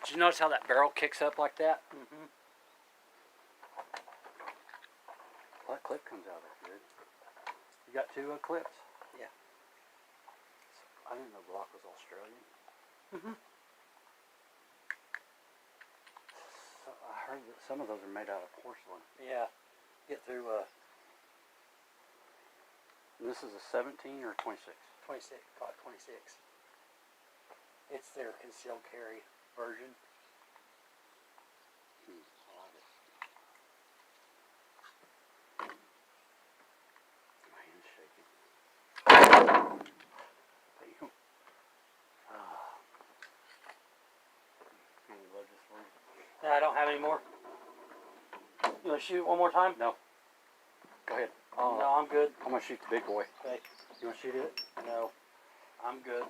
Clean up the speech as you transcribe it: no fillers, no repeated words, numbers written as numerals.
Did you notice how that barrel kicks up like that? Mm-hmm. Well, that clip comes out of it good. You got two clips? Yeah. I didn't know Glock was Australian. Mm-hmm. So I heard that some of those are made out of porcelain. Yeah. Get through And this is a 17 or 26? 26. Caught 26. It's their concealed carry version. I like it. My hand's shaking. Damn. Can you load this for me? I don't have any more. You want to shoot one more time? No. Go ahead. No, I'm good. I'm going to shoot the big boy. Okay. You want to shoot it? No, I'm good.